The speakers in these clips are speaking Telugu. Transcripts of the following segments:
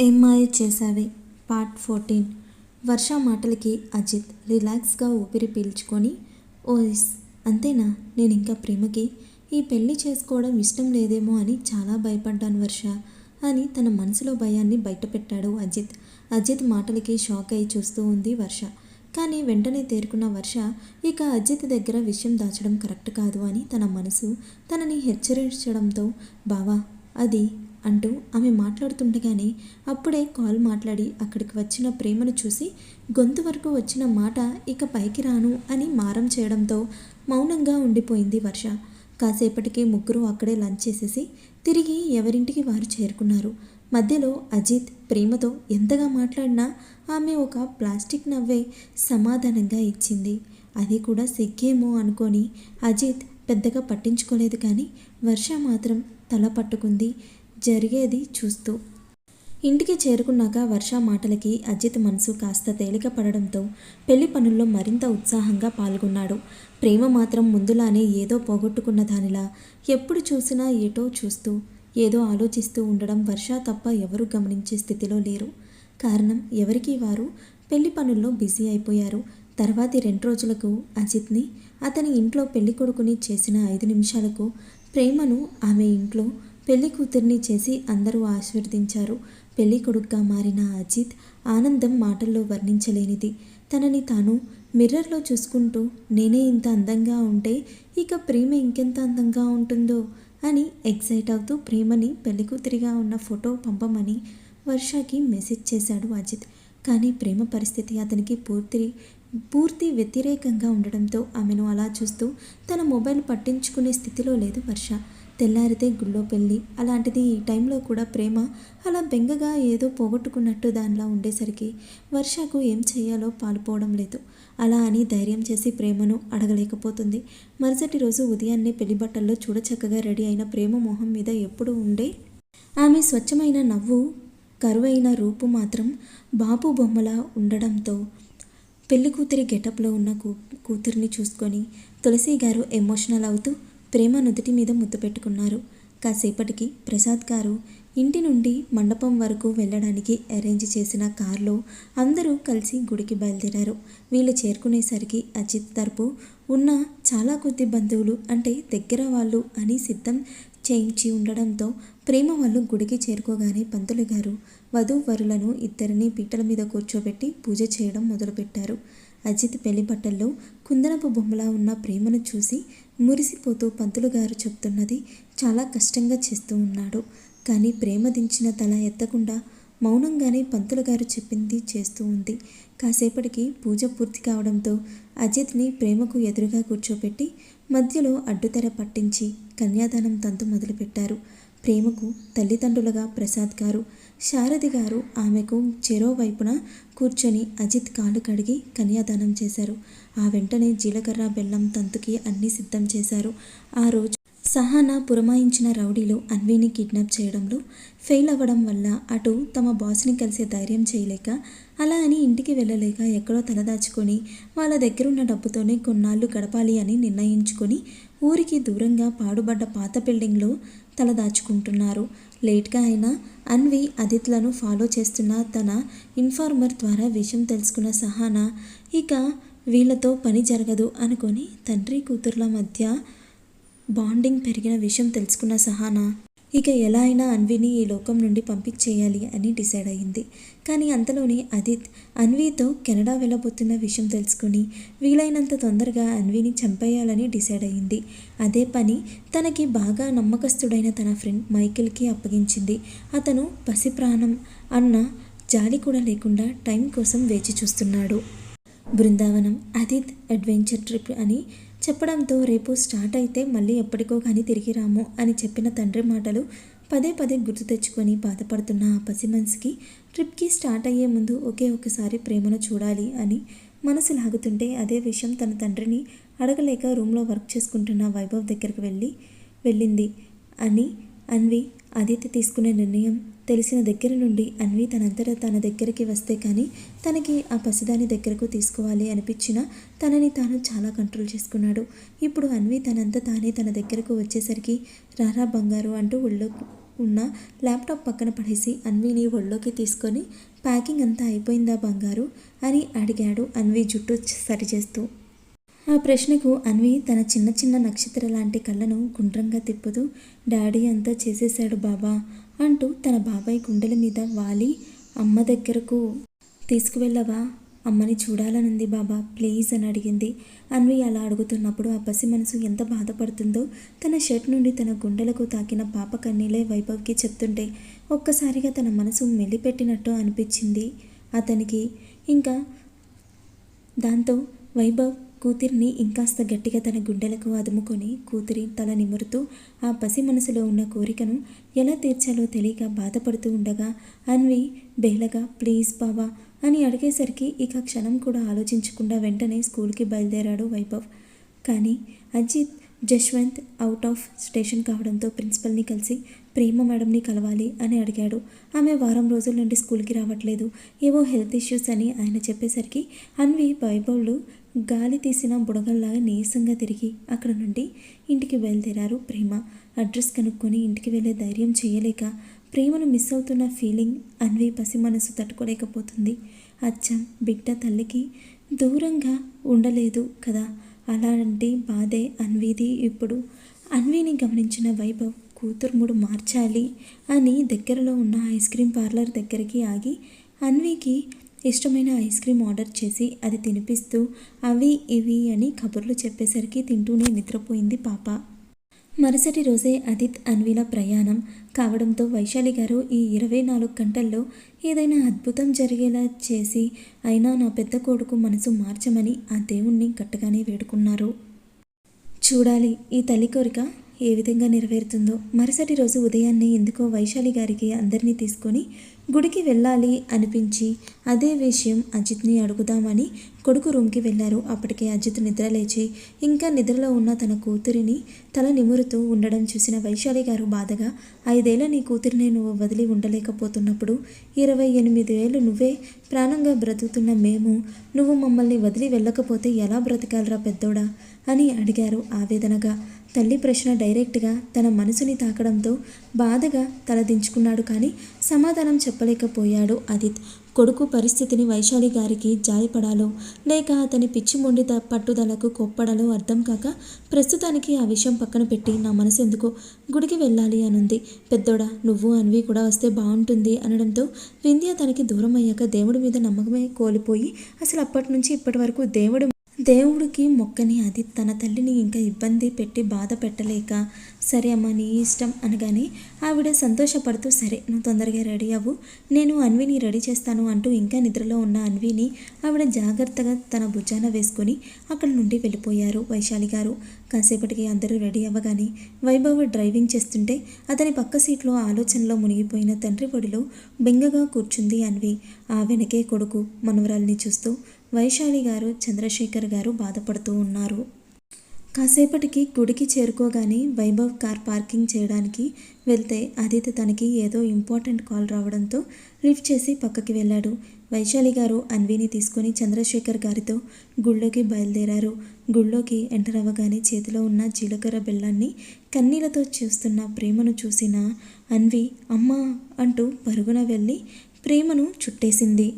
ఏం మాయ చేసావే పార్ట్ 14. వర్ష మాటలకి అజిత్ రిలాక్స్గా ఊపిరి పీల్చుకొని, ఓఎస్ అంతేనా, నేను ఇంకా ప్రేమకి ఈ పెళ్లి చేసుకోవడం ఇష్టం లేదేమో అని చాలా భయపడ్డాను వర్ష అని తన మనసులో భయాన్ని బయటపెట్టాడు అజిత్. అజిత్ మాటలకి షాక్ అయి చూస్తూ ఉంది వర్ష. కానీ వెంటనే తేరుకున్న వర్ష ఇక అజిత్ దగ్గర విషయం దాచడం కరెక్ట్ కాదు అని తన మనసు తనని హెచ్చరించడంతో, బావా అది అంటూ ఆమె మాట్లాడుతుండగానే అప్పుడే కాల్ మాట్లాడి అక్కడికి వచ్చిన ప్రేమను చూసి గొంతు వరకు వచ్చిన మాట ఇక పైకి రాను అని మారం చేయడంతో మౌనంగా ఉండిపోయింది వర్ష. కాసేపటికి ముగ్గురు అక్కడే లంచ్ చేసేసి తిరిగి ఎవరింటికి వారు చేరుకున్నారు. మధ్యలో అజిత్ ప్రేమతో ఎంతగా మాట్లాడినా ఆమె ఒక ప్లాస్టిక్ నవ్వే సమాధానంగా ఇచ్చింది. అది కూడా సిగ్గేమో అనుకొని అజిత్ పెద్దగా పట్టించుకోలేదు. కానీ వర్ష మాత్రం తల పట్టుకుంది జరిగేది చూస్తూ. ఇంటికి చేరుకున్నాక వర్ష మాటలకి అజిత్ మనసు కాస్త తేలిక పడడంతో పెళ్లి పనుల్లో మరింత ఉత్సాహంగా పాల్గొన్నాడు. ప్రేమ మాత్రం ముందులానే ఏదో పోగొట్టుకున్న దానిలా ఎప్పుడు చూసినా ఏటో చూస్తూ ఏదో ఆలోచిస్తూ ఉండడం వర్ష తప్ప ఎవరూ గమనించే స్థితిలో లేరు. కారణం ఎవరికి వారు పెళ్లి పనుల్లో బిజీ అయిపోయారు. తర్వాతి 2 రోజులకు అజిత్ని అతని ఇంట్లో పెళ్లి కొడుకుని చేసిన 5 నిమిషాలకు ప్రేమను ఆమె ఇంట్లో పెళ్లి కూతుర్ని చేసి అందరూ ఆశీర్వదించారు. పెళ్లి కొడుకుగా మారిన అజిత్ ఆనందం మాటల్లో వర్ణించలేనిది. తనని తాను మిర్రర్లో చూసుకుంటూ, నేనే ఇంత అందంగా ఉంటే ఇక ప్రేమ ఇంకెంత అందంగా ఉంటుందో అని ఎక్సైట్ అవుతూ ప్రేమని పెళ్లి కూతురిగా ఉన్న ఫోటో పంపమని వర్షకి మెసేజ్ చేశాడు అజిత్. కానీ ప్రేమ పరిస్థితి అతనికి పూర్తి వ్యతిరేకంగా ఉండడంతో ఆమెను అలా చూస్తూ తన మొబైల్ పట్టించుకునే స్థితిలో లేదు వర్ష. తెల్లారితే గుళ్ళో పెళ్ళి, అలాంటిది ఈ టైంలో కూడా ప్రేమ అలా బెంగగా ఏదో పోగొట్టుకున్నట్టు దానిలా ఉండేసరికి వర్షకు ఏం చేయాలో పాలుపోవడం లేదు. అలా అని ధైర్యం చేసి ప్రేమను అడగలేకపోతుంది. మరుసటి రోజు ఉదయాన్నే పెళ్లి బట్టల్లో చూడచక్కగా రెడీ అయిన ప్రేమ మొహం మీద ఎప్పుడు ఉండే ఆమె స్వచ్ఛమైన నవ్వు, కరువైన రూపు మాత్రం బాబు బొమ్మలా ఉండడంతో పెళ్లి కూతురి గెటప్లో ఉన్న కూతురిని చూసుకొని తులసి గారు ఎమోషనల్ అవుతూ ప్రేమ నుదుటి మీద ముద్దు పెట్టుకున్నారు. కాసేపటికి ప్రసాద్ గారు ఇంటి నుండి మండపం వరకు వెళ్ళడానికి అరేంజ్ చేసిన కార్లో అందరూ కలిసి గుడికి బయలుదేరారు. వీళ్ళు చేరుకునేసరికి అజిత్ తరపు ఉన్న చాలా కొద్ది బంధువులు, అంటే దగ్గర వాళ్ళు అని సిద్ధం చేయించి ఉండడంతో ప్రేమ వాళ్ళు గుడికి చేరుకోగానే పంతులు గారు వధూవరులను ఇద్దరిని పీటల మీద కూర్చోబెట్టి పూజ చేయడం మొదలుపెట్టారు. అజిత్ పెళ్లి బట్టల్లో కుందనపు బొమ్మలా ఉన్న ప్రేమను చూసి మురిసిపోతూ పంతులు గారు చెప్తున్నది చాలా కష్టంగా చేస్తూ ఉన్నాడు. కానీ ప్రేమ దించిన తల ఎత్తకుండా మౌనంగానే పంతులు గారు చెప్పింది చేస్తూ ఉంది. కాసేపటికి పూజ పూర్తి కావడంతో అజిత్ని ప్రేమకు ఎదురుగా కూర్చోపెట్టి మధ్యలో అడ్డుతెర పట్టించి కన్యాదానం తంతు మొదలుపెట్టారు. ప్రేమకు తల్లిదండ్రులుగా ప్రసాద్ గారు, శారది గారు ఆమెకు చెరో వైపున కూర్చొని అజిత్ కాలు కడిగి కన్యాదానం చేశారు. ఆ వెంటనే జీలకర్ర బెల్లం తంతుకి అన్నీ సిద్ధం చేశారు. ఆ రోజు సహానా పురమాయించిన రౌడీలు అన్వీని కిడ్నాప్ చేయడంలో ఫెయిల్ అవ్వడం వల్ల అటు తమ బాస్ని కలిసే ధైర్యం చేయలేక, అలా అని ఇంటికి వెళ్ళలేక ఎక్కడో తలదాచుకొని వాళ్ళ దగ్గరున్న డబ్బుతోనే కొన్నాళ్ళు గడపాలి అని నిర్ణయించుకొని ఊరికి దూరంగా పాడుబడ్డ పాత బిల్డింగ్లో తలదాచుకుంటున్నారు. లేట్గా అయినా అన్వి అదిత్లను ఫాలో చేస్తున్న తన ఇన్ఫార్మర్ ద్వారా విషయం తెలుసుకున్న సహానా ఇక వీళ్ళతో పని జరగదు అనుకొని తండ్రి కూతుర్ల మధ్య బాండింగ్ పెరిగిన విషయం తెలుసుకున్న సహానా ఇక ఎలా అయినా అన్విని ఈ లోకం నుండి పంపించేయాలి అని డిసైడ్ అయ్యింది. కానీ అంతలోనే అదిత్ అన్వితో కెనడా వెళ్ళబోతున్న విషయం తెలుసుకుని వీలైనంత తొందరగా అన్విని చంపేయాలని డిసైడ్ అయ్యింది. అదే పని తనకి బాగా నమ్మకస్తుడైన తన ఫ్రెండ్ మైకిల్కి అప్పగించింది. అతను పసిప్రాణం అన్న జాలి కూడా లేకుండా టైం కోసం వేచి చూస్తున్నాడు. బృందావనం అదిత్ అడ్వెంచర్ ట్రిప్ అని చెప్పడంతో రేపు స్టార్ట్ అయితే మళ్ళీ ఎప్పటికో కానీ తిరిగి రాము అని చెప్పిన తండ్రి మాటలు పదే పదే గుర్తు తెచ్చుకొని బాధపడుతున్న ఆ పసి మనసుకి ట్రిప్కి స్టార్ట్ అయ్యే ముందు ఒకసారి ప్రేమను చూడాలి అని మనసు లాగుతుంటే అదే విషయం తన తండ్రిని అడగలేక రూమ్లో వర్క్ చేసుకుంటున్న వైభవ్ దగ్గరికి వెళ్ళింది అని అన్వి ఆదిత్య తీసుకునే నిర్ణయం తెలిసిన దగ్గర నుండి అన్వి తనంతటా తన దగ్గరికి వస్తే కానీ తనకి ఆ పసిదాని దగ్గరకు తీసుకోవాలి అనిపించినా తనని తాను చాలా కంట్రోల్ చేసుకున్నాడు. ఇప్పుడు అన్వి తనంతా తానే తన దగ్గరకు వచ్చేసరికి రారా బంగారు అంటూ ఉన్న ల్యాప్టాప్ పక్కన పడేసి అన్విని ఒళ్ళోకి తీసుకొని ప్యాకింగ్ అంతా అయిపోయిందా బంగారు అని అడిగాడు అన్వి జుట్టు సరిచేస్తూ. ఆ ప్రశ్నకు అన్వి తన చిన్న చిన్న నక్షత్ర లాంటి కళ్ళను గుండ్రంగా తిప్పుతూ డాడీ అంతా చేసేశాడు బాబా అంటూ తన బాబాయ్ గుండెల మీద వాలి అమ్మ దగ్గరకు తీసుకువెళ్ళవా, అమ్మని చూడాలనుంది బాబా ప్లీజ్ అని అడిగింది. అన్వి అలా అడుగుతున్నప్పుడు ఆ పసి మనసు ఎంత బాధపడుతుందో తన షర్ట్ నుండి తన గుండెలకు తాకిన పాప కన్నీలే వైభవ్కి చెప్తుంటే ఒక్కసారిగా తన మనసు మెలిపెట్టినట్టు అనిపించింది అతనికి. ఇంకా దాంతో వైభవ్ కూతురిని ఇంకాస్త గట్టిగా తన గుండెలకు అదుముకొని కూతురి తల నిమురుతూ ఆ పసి మనసులో ఉన్న కోరికను ఎలా తీర్చాలో తెలియక బాధపడుతూ ఉండగా అన్వి బేలగా ప్లీజ్ బాబా అని అడిగేసరికి ఇక క్షణం కూడా ఆలోచించకుండా వెంటనే స్కూల్కి బయలుదేరాడు వైభవ్. కానీ Ajit Jashwant out of station కావడంతో ప్రిన్సిపల్ని కలిసి ప్రేమ మేడంని కలవాలి అని అడిగాడు. ఆమె వారం రోజుల నుండి స్కూల్కి రావట్లేదు, ఏవో హెల్త్ ఇష్యూస్ అని ఆయన చెప్పేసరికి అన్వి వైభవ్లు గాలి తీసిన బుడగల్లాగా నీరసంగా తిరిగి అక్కడ నుండి ఇంటికి బయలుదేరారు ప్రేమ. అడ్రస్ కనుక్కొని ఇంటికి వెళ్ళే ధైర్యం చేయలేక ప్రేమను మిస్ అవుతున్న ఫీలింగ్ అన్వి పసి మనసు తట్టుకోలేకపోతుంది. అచ్చం బిడ్డ తల్లికి దూరంగా ఉండలేదు కదా, అలాంటి బాధే అన్విది ఇప్పుడు. అన్విని గమనించిన వైభవ్ కూతురు మూడు మార్చాలి అని దగ్గరలో ఉన్న ఐస్ క్రీమ్ పార్లర్ దగ్గరికి ఆగి అన్వికి ఇష్టమైన ఐస్ క్రీమ్ ఆర్డర్ చేసి అది తినిపిస్తూ అవి ఇవి అని కబుర్లు చెప్పేసరికి తింటూనే నిద్రపోయింది పాప. మరుసటి రోజే అదిత్ అన్విల ప్రయాణం కావడంతో వైశాలి గారు ఈ 24 గంటల్లో ఏదైనా అద్భుతం జరిగేలా చేసి అయినా నా పెద్ద కొడుకు మనసు మార్చమని ఆ దేవుణ్ణి గట్టిగానే వేడుకున్నారు. చూడాలి ఈ తల్లి కోరిక ఏ విధంగా నెరవేరుతుందో. మరుసటి రోజు ఉదయాన్నే ఎందుకో వైశాలి గారికి అందరినీ తీసుకొని గుడికి వెళ్ళాలి అనిపించి అదే విషయం అజిత్ని అడుగుదామని కొడుకు రూమ్కి వెళ్ళారు. అప్పటికే అజిత్ నిద్రలేచి ఇంకా నిద్రలో ఉన్న తన కూతురిని తల నిమురుతూ ఉండడం చూసిన వైశాలి గారు బాధగా 5 ఏళ్ల నీ కూతురిని నువ్వు వదిలి ఉండలేకపోతున్నప్పుడు 28 ఏళ్ళు నువ్వే ప్రాణంగా బ్రతుకుతున్న మేము నువ్వు మమ్మల్ని వదిలి వెళ్ళకపోతే ఎలా బ్రతకాలరా పెద్దోడా అని అడిగారు ఆవేదనగా. తల్లి ప్రశ్న డైరెక్ట్గా తన మనసుని తాకడంతో బాధగా తలదించుకున్నాడు. కానీ సమాధానం చెప్పలేకపోయాడు అదిత్. కొడుకు పరిస్థితిని వైశాలి గారికి జాలిపడాలో లేక అతని పిచ్చి మొండి పట్టుదలకు కొప్పడాలో అర్థం కాక ప్రస్తుతానికి ఆ విషయం పక్కన పెట్టి నా మనసు ఎందుకో గుడికి వెళ్ళాలి అనుంది. పెద్దోడా నువ్వు అన్వి కూడా వస్తే బాగుంటుంది అనడంతో వింధ్య తనకి దూరం అయ్యాక దేవుడి మీద నమ్మకమే కోల్పోయి అసలు అప్పటి నుంచి ఇప్పటి వరకు దేవుడికి మొక్కని అది తన తల్లిని ఇంకా ఇబ్బంది పెట్టి బాధ పెట్టలేక సరే అమ్మ నీ ఇష్టం అనగానే ఆవిడ సంతోషపడుతూ సరే నువ్వు తొందరగా రెడీ అవ్వు, నేను అన్విని రెడీ చేస్తాను అంటూ ఇంకా నిద్రలో ఉన్న అన్విని ఆవిడ జాగ్రత్తగా తన భుజాన వేసుకొని అక్కడి నుండి వెళ్ళిపోయారు వైశాలి గారు. కాసేపటికి అందరూ రెడీ అవ్వగానే వైభవ్ డ్రైవింగ్ చేస్తుంటే అతని పక్క సీట్లో ఆలోచనలో మునిగిపోయిన తండ్రి ఒడిలో బెంగగా కూర్చుంది అన్వి. ఆ వెనకే కొడుకు మనవరాల్ని చూస్తూ వైశాలి గారు చంద్రశేఖర్ గారు బాధపడుతూ ఉన్నారు. కాసేపటికి గుడికి చేరుకోగానే వైభవ్ కార్ పార్కింగ్ చేయడానికి వెళ్తే ఆదిత్య తనకి ఏదో ఇంపార్టెంట్ కాల్ రావడంతో లిఫ్ట్ చేసి పక్కకి వెళ్ళాడు. వైశాలి గారు అన్విని తీసుకొని చంద్రశేఖర్ గారితో గుళ్ళోకి బయలుదేరారు. గుళ్ళోకి ఎంటర్ అవ్వగానే చేతిలో ఉన్న జీలకర్ర బెల్లాన్ని కన్నీళ్లతో చూస్తున్న ప్రేమను చూసిన అన్వి అమ్మా అంటూ పరుగున వెళ్ళి ప్రేమను చుట్టేసింది.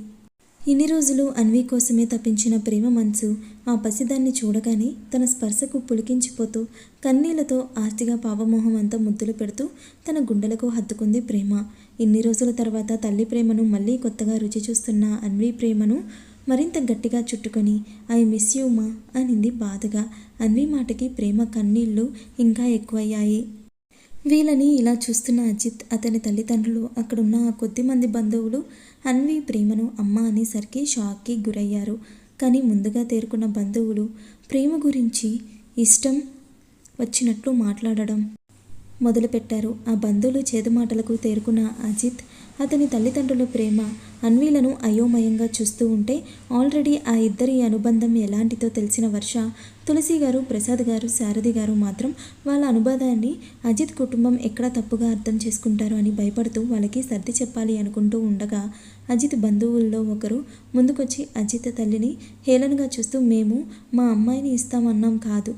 ఇన్ని రోజులు అన్వి కోసమే తప్పించిన ప్రేమ మనసు ఆ పసిదాన్ని చూడగానే తన స్పర్శకు పులికించిపోతూ కన్నీళ్లతో ఆర్తిగా పాపమోహం అంతా ముద్దులు పెడుతూ తన గుండెలకు హత్తుకుంది ప్రేమ. ఇన్ని రోజుల తర్వాత తల్లి ప్రేమను మళ్ళీ కొత్తగా రుచి చూస్తున్న అన్వి ప్రేమను మరింత గట్టిగా చుట్టుకొని ఐ మిస్ యూ మా అనింది బాధగా. అన్వి మాటకి ప్రేమ కన్నీళ్లు ఇంకా ఎక్కువయ్యాయి. వీళ్ళని ఇలా చూస్తున్న అజిత్ అతని తల్లిదండ్రులు అక్కడున్న ఆ కొద్దిమంది బంధువులు అన్వి ప్రేమను అమ్మ అనేసరికి షాక్కి గురయ్యారు. కానీ ముందుగా తేరుకున్న బంధువులు ప్రేమ గురించి ఇష్టం వచ్చినట్లు మాట్లాడడం మొదలుపెట్టారు. ఆ బంధువులు చేదు మాటలకు తేరుకున్న అజిత్ అతని తల్లిదండ్రుల ప్రేమ అన్వీలను అయోమయంగా చూస్తూ ఉంటే ఆల్రెడీ ఆ ఇద్దరి అనుబంధం ఎలాంటిదో తెలిసిన వర్ష, తులసి గారు, ప్రసాద్ గారు, శారది గారు మాత్రం వాళ్ళ అనుబంధాన్ని అజిత్ కుటుంబం ఎక్కడ తప్పుగా అర్థం చేసుకుంటారో అని భయపడుతూ వాళ్ళకి సర్ది చెప్పాలి అనుకుంటూ ఉండగా అజిత్ బంధువుల్లో ఒకరు ముందుకొచ్చి అజిత్ తల్లిని హేళనగా చూస్తూ మేము మా అమ్మాయిని ఇస్తామన్నాం కాదు,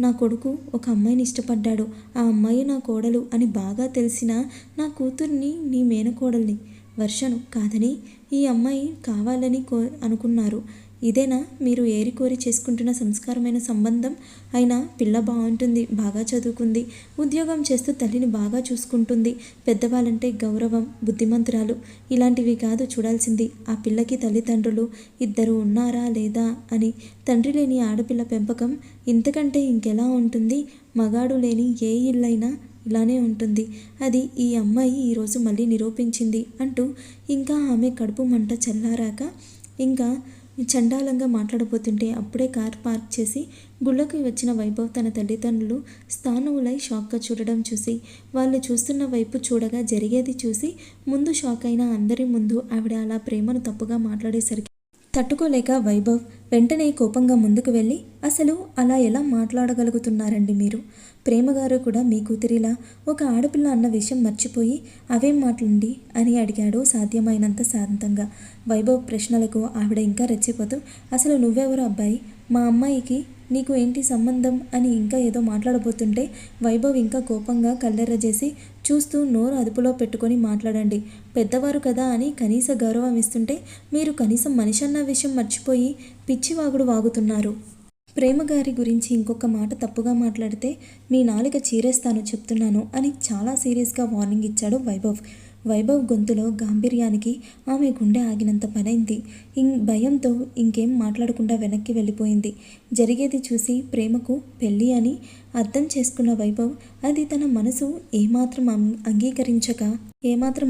నా కొడుకు ఒక అమ్మాయిని ఇష్టపడ్డాడు, ఆ అమ్మాయి నా కోడలు అని బాగా తెలిసిన నా కూతుర్ని నీ మేనకోడల్ని వర్షను కాదని ఈ అమ్మాయి కావాలని అనుకున్నారు. ఇదేనా మీరు ఏరికోరి చేసుకుంటున్న సంస్కారమైన సంబంధం? అయినా పిల్ల బాగుంటుంది, బాగా చదువుకుంది, ఉద్యోగం చేస్తూ తల్లిని బాగా చూసుకుంటుంది, పెద్దవాళ్ళంటే గౌరవం, బుద్ధిమంతురాలు. ఇలాంటివి కాదు చూడాల్సింది. ఆ పిల్లకి తల్లిదండ్రులు ఇద్దరు ఉన్నారా లేదా అని. తండ్రి లేని ఆడపిల్ల పెంపకం ఇంతకంటే ఇంకెలా ఉంటుంది? మగాడు లేని ఏ ఇల్లైనా ఇలానే ఉంటుంది. అది ఈ అమ్మాయి ఈరోజు మళ్ళీ నిరూపించింది అంటూ ఇంకా ఆమె కడుపు మంట చల్లారాక ఇంకా చండాలంగా మాట్లాడబోతుంటే అప్పుడే కార్ పార్క్ చేసి గుళ్ళకి వచ్చిన వైభవ్ తన తల్లిదండ్రులు స్థానువులై షాక్గా చూడడం చూసి వాళ్ళు చూస్తున్న వైపు చూడగా జరిగేది చూసి ముందు షాక్ అయిన అందరి ముందు ఆవిడ అలా ప్రేమను తప్పుగా మాట్లాడేసరికి తట్టుకోలేక వైభవ్ వెంటనే కోపంగా ముందుకు వెళ్ళి, అసలు అలా ఎలా మాట్లాడగలుగుతున్నారండి మీరు? ప్రేమగారు కూడా మీ కూతురిలా ఒక ఆడపిల్ల అన్న విషయం మర్చిపోయి అవేం మాటలండి అని అడిగాడు సాధ్యమైనంత శాంతంగా. వైభవ్ ప్రశ్నలకు ఆవిడ ఇంకా రెచ్చిపోతూ, అసలు నువ్వెవరు అబ్బాయి? మా అమ్మాయికి నీకు ఏంటి సంబంధం అని ఇంకా ఏదో మాట్లాడబోతుంటే వైభవ్ ఇంకా కోపంగా కళ్ళెర్రజేసి చూస్తూ నోరు అదుపులో పెట్టుకొని మాట్లాడండి. పెద్దవారు కదా అని కనీస గౌరవం ఇస్తుంటే మీరు కనీసం మనిషి అన్న విషయం మర్చిపోయి పిచ్చివాగుడు వాగుతున్నారు. ప్రేమగారి గురించి ఇంకొక మాట తప్పుగా మాట్లాడితే మీ నాలుక చీరేస్తాను చెప్తున్నాను అని చాలా సీరియస్గా వార్నింగ్ ఇచ్చాడు వైభవ్. వైభవ్ గొంతులో గాంభీర్యానికి ఆమె గుండె ఆగినంత పనైంది. భయంతో ఇంకేం మాట్లాడకుండా వెనక్కి వెళ్ళిపోయింది. జరిగేది చూసి ప్రేమకు పెళ్ళి అని అర్థం చేసుకున్న వైభవ్ అది తన మనసు ఏమాత్రం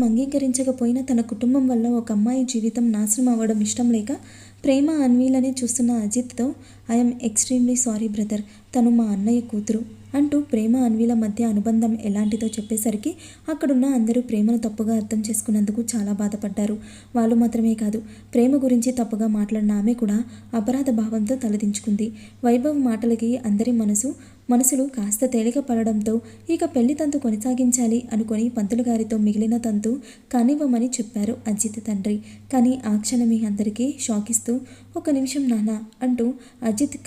అంగీకరించకపోయినా తన కుటుంబం వల్ల ఒక అమ్మాయి జీవితం నాశనం అవ్వడం ఇష్టం లేక ప్రేమ అన్వీలని చూస్తున్న అజిత్తో ఐఎమ్ ఎక్స్ట్రీమ్లీ సారీ బ్రదర్, తను మా అన్నయ్య కూతురు అంటూ ప్రేమ అన్వీల మధ్య అనుబంధం ఎలాంటిదో చెప్పేసరికి అక్కడున్న అందరూ ప్రేమను తప్పుగా అర్థం చేసుకున్నందుకు చాలా బాధపడ్డారు. వాళ్ళు మాత్రమే కాదు, ప్రేమ గురించి తప్పుగా మాట్లాడిన ఆమె కూడా అపరాధ భావంతో తలదించుకుంది. వైభవ్ మాటలకి అందరి మనసులు కాస్త తేలిక పడడంతో ఇక పెళ్లి తంతు కొనసాగించాలి అనుకొని పంతులు గారితో మిగిలిన తంతు కానివ్వమని చెప్పారు అజిత్ తండ్రి. కానీ ఆ క్షణమే అందరికీ షాక్ ఇస్తూ, ఒక నిమిషం నాన్న అంటూ అజిత్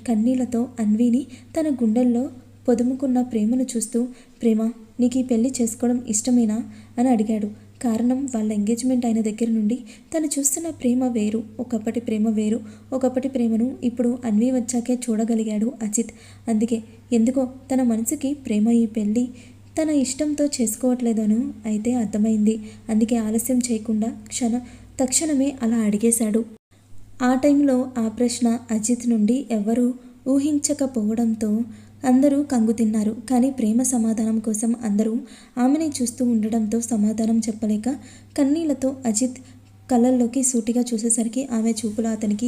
కన్నీళ్లతో అన్వీని తన గుండెల్లో పొదుముకున్న ప్రేమను చూస్తూ, ప్రేమ నీకు ఈ పెళ్లి చేసుకోవడం ఇష్టమేనా అని అడిగాడు. కారణం వాళ్ళ ఎంగేజ్మెంట్ అయిన దగ్గర నుండి తను చూస్తున్న ప్రేమ వేరు, ఒకప్పటి ప్రేమ వేరు. ఒకప్పటి ప్రేమను ఇప్పుడు అన్వీ వచ్చాకే చూడగలిగాడు అజిత్. అందుకే ఎందుకో తన మనసుకి ప్రేమ ఈ పెళ్ళి తన ఇష్టంతో చేసుకోవట్లేదను అయితే అర్థమైంది. అందుకే ఆలస్యం చేయకుండా తక్షణమే అలా అడిగేశాడు. ఆ టైంలో ఆ ప్రశ్న అజిత్ నుండి ఎవరూ ఊహించకపోవడంతో అందరూ కంగు తిన్నారు. కానీ ప్రేమ సమాధానం కోసం అందరూ ఆమెని చూస్తూ ఉండడంతో సమాధానం చెప్పలేక కన్నీళ్లతో అజిత్ కళ్ళల్లోకి సూటిగా చూసేసరికి ఆమె చూపులో అతనికి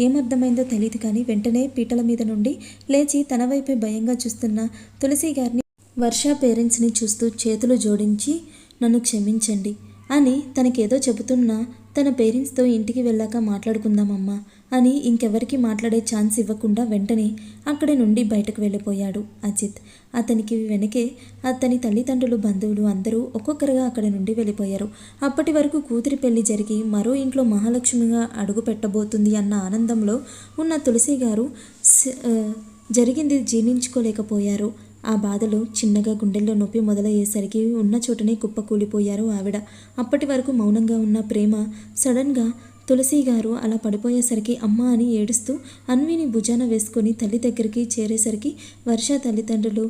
ఏమర్థమైందో తెలియదు. కానీ వెంటనే పీటల మీద నుండి లేచి తన వైపే భయంగా చూస్తున్న తులసి గారిని, వర్ష పేరెంట్స్ని చూస్తూ చేతులు జోడించి నన్ను క్షమించండి అని తనకేదో చెబుతున్నా తన పేరెంట్స్తో ఇంటికి వెళ్ళాక మాట్లాడుకుందామమ్మా అని ఇంకెవరికి మాట్లాడే ఛాన్స్ ఇవ్వకుండా వెంటనే అక్కడి నుండి బయటకు వెళ్ళిపోయాడు అజిత్. అతనికి వెనకే అతని తల్లిదండ్రులు, బంధువులు అందరూ ఒక్కొక్కరుగా అక్కడి నుండి వెళ్ళిపోయారు. అప్పటి వరకు కూతురి పెళ్లి జరిగి మరో ఇంట్లో మహాలక్ష్మిగా అడుగు పెట్టబోతుంది అన్న ఆనందంలో ఉన్న తులసి గారు జరిగింది జీర్ణించుకోలేకపోయారు. ఆ బాధలో చిన్నగా గుండెల్లో నొప్పి మొదలయ్యేసరికి ఉన్న చోటనే కుప్పకూలిపోయారు ఆవిడ. అప్పటి వరకు మౌనంగా ఉన్న ప్రేమ సడన్గా తులసి గారు అలా పడిపోయేసరికి అమ్మ అని ఏడుస్తూ అన్విని భుజాన వేసుకొని తల్లి దగ్గరికి చేరేసరికి వర్ష తల్లిదండ్రులు,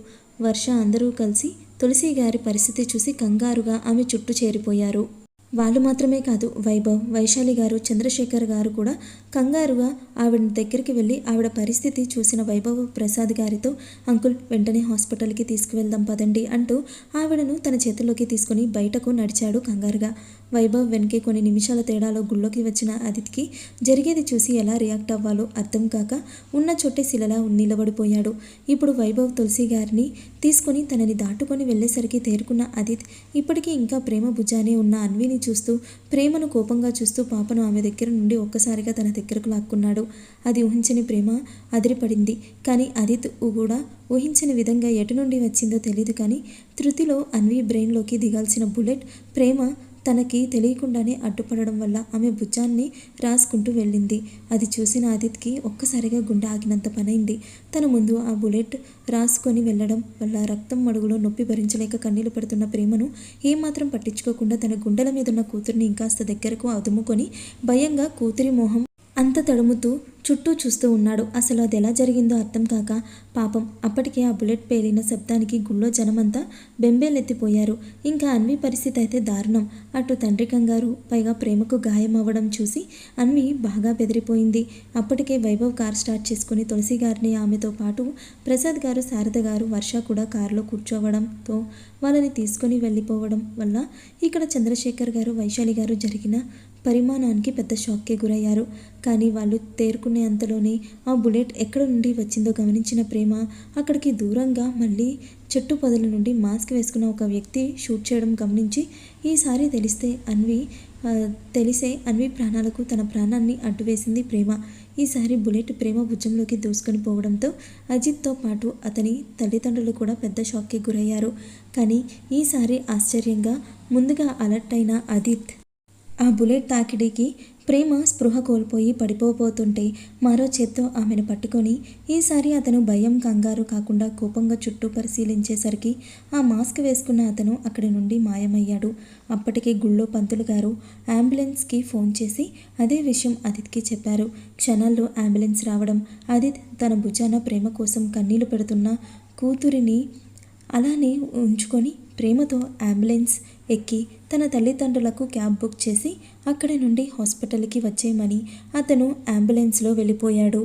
వర్ష అందరూ కలిసి తులసి గారి పరిస్థితి చూసి కంగారుగా ఆమె చుట్టూ చేరిపోయారు. వాళ్ళు మాత్రమే కాదు, వైభవ్, వైశాలి గారు, చంద్రశేఖర్ గారు కూడా కంగారుగా ఆవిడ దగ్గరికి వెళ్ళి ఆవిడ పరిస్థితి చూసిన వైభవ్ ప్రసాద్ గారితో, అంకుల్ వెంటనే హాస్పిటల్కి తీసుకువెళ్దాం పదండి అంటూ ఆవిడను తన చేతుల్లోకి తీసుకుని బయటకు నడిచాడు కంగారుగా. వైభవ్ వెనకే కొన్ని నిమిషాల తేడాలో గుళ్ళోకి వచ్చిన అదితికి జరిగేది చూసి ఎలా రియాక్ట్ అవ్వాలో అర్థం కాక ఉన్న చోటే శిలలా నిలబడిపోయాడు. ఇప్పుడు వైభవ్ తులసి గారిని తీసుకొని తనని దాటుకొని వెళ్ళేసరికి తేరుకున్న అదిత్ ఇప్పటికీ ఇంకా ప్రేమ భుజానే ఉన్న అన్విని చూస్తూ, ప్రేమను కోపంగా చూస్తూ పాపను ఆమె దగ్గర నుండి ఒక్కసారిగా తన దగ్గరకు లాక్కున్నాడు. అది ఊహించని ప్రేమ అదిరిపడింది. కానీ అదిత్ కూడా ఊహించని విధంగా ఎటు నుండి వచ్చిందో తెలియదు. కానీ ధృతిలో అన్వి బ్రెయిన్లోకి దిగాల్సిన బుల్లెట్ ప్రేమ తనకి తెలియకుండానే అడ్డుపడడం వల్ల ఆమె భుజాన్ని రాసుకుంటూ వెళ్ళింది. అది చూసిన ఆదిత్కి ఒక్కసారిగా గుండె ఆగినంత పనైంది. తన ముందు ఆ బుల్లెట్ రాసుకొని వెళ్ళడం వల్ల రక్తం మడుగులో నొప్పి భరించలేక కన్నీళ్లు పెడుతున్న ప్రేమను ఏమాత్రం పట్టించుకోకుండా తన గుండెల మీదున్న కూతురిని ఇంకాస్త దగ్గరకు అదుముకొని భయంగా కూతురి మొహం అంత తడుముతూ చుట్టూ చూస్తూ ఉన్నాడు. అసలు అది ఎలా జరిగిందో అర్థం కాక పాపం అప్పటికే ఆ బుల్లెట్ పేలిన శబ్దానికి గుళ్ళో జనమంతా బెంబేలెత్తిపోయారు. ఇంకా అన్వి పరిస్థితి అయితే దారుణం. అటు తండ్రి కంగారు, పైగా ప్రేమకు గాయం అవ్వడం చూసి అన్వి బాగా బెదిరిపోయింది. అప్పటికే వైభవ్ కార్ స్టార్ట్ చేసుకుని తులసి గారిని ఆమెతో పాటు ప్రసాద్ గారు, శారద గారు, వర్ష కూడా కారులో కూర్చోవడంతో వాళ్ళని తీసుకొని వెళ్ళిపోవడం వల్ల ఇక్కడ చంద్రశేఖర్ గారు, వైశాలి గారు జరిగిన పరిమాణానికి పెద్ద షాక్కే గురయ్యారు. కానీ వాళ్ళు తేరుకునే అంతలోనే ఆ బుల్లెట్ ఎక్కడ నుండి వచ్చిందో గమనించిన ప్రేమ అక్కడికి దూరంగా మళ్ళీ చెట్టు పొదల నుండి మాస్క్ వేసుకున్న ఒక వ్యక్తి షూట్ చేయడం గమనించి ఈసారి తెలిసే అన్వి ప్రాణాలకు తన ప్రాణాన్ని అడ్డువేసింది ప్రేమ. ఈసారి బుల్లెట్ ప్రేమ భుజంలోకి దూసుకొని పోవడంతో అజిత్తో పాటు అతని తల్లిదండ్రులు కూడా పెద్ద షాక్కి గురయ్యారు. కానీ ఈసారి ఆశ్చర్యంగా ముందుగా అలర్ట్ అయిన ఆదిత్ ఆ బుల్లెట్ తాకిడికి ప్రేమ స్పృహ కోల్పోయి పడిపోబోతుంటే మరో చేత్తో ఆమెను పట్టుకొని ఈసారి అతను భయం, కంగారు కాకుండా కోపంగా చుట్టూ పరిశీలించేసరికి ఆ మాస్క్ వేసుకున్న అతను అక్కడి నుండి మాయమయ్యాడు. అప్పటికే గుళ్ళో పంతులు గారు అంబులెన్స్కి ఫోన్ చేసి అదే విషయం ఆదిత్కి చెప్పారు. క్షణాల్లో అంబులెన్స్ రావడం, ఆదిత్ తన భుజాన ప్రేమ కోసం కన్నీళ్లు పెడుతున్న కూతురిని అలానే ఉంచుకొని ప్రేమతో అంబులెన్స్ ఎక్కి తన తల్లిదండ్రులకు క్యాబ్ బుక్ చేసి అక్కడి నుండి హాస్పిటల్కి వచ్చేయమని అతను అంబులెన్స్లో వెళ్ళిపోయాడు.